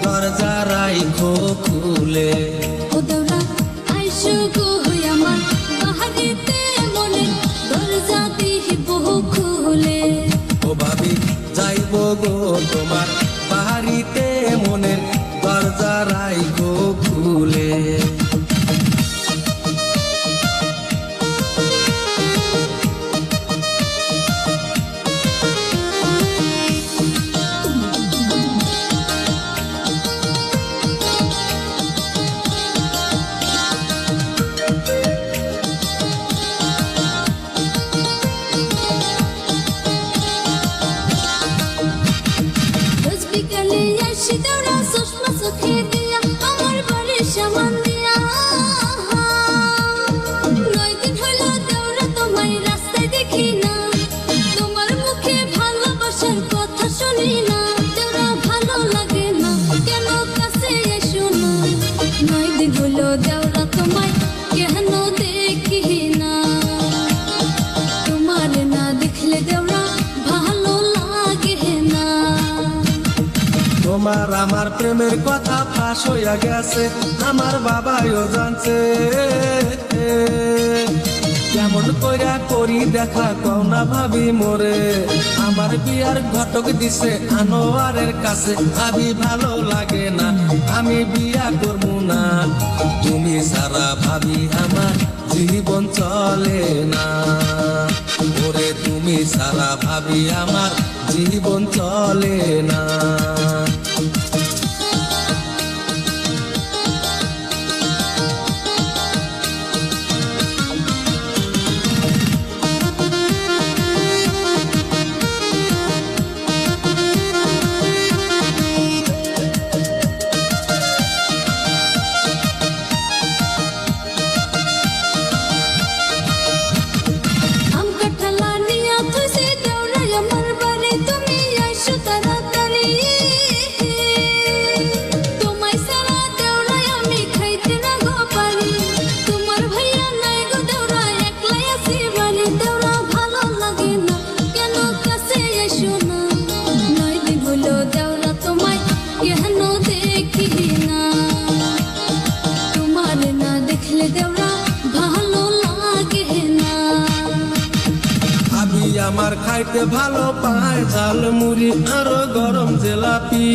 দরজা রাইখো খুলে। ও দেওরা আইসো গো আমার বাহারিতে মনে দরজা দিব খুলে। ও ভাবি যাইব গো তোমার বাড়িতে মনের দরজা রাইখো খুলে। দেওরা তোমায় কেন দেখি না, তোমার না দেখলে দেওরা ভালো লাগে না। তোমার আমার প্রেমের কথা ফাঁস হইয়া গেছে, আমার বাবাও জানছে। কেমন কইরা করি দেখা কও না ভাবি মোরে, আমার বিয়ার ঘটক দিছে আনোয়ারের কাছে। ভাবি ভালো লাগে না, আমি বিয়া করবো না, তুমি সারা ভাবি আমার জীবন চলে না। ওরে তুমি সারা ভাবি আমার জীবন চলে না। আমার খাইতে ভালো পায় ঝাল মুড়ি আর গরম জিলাপি।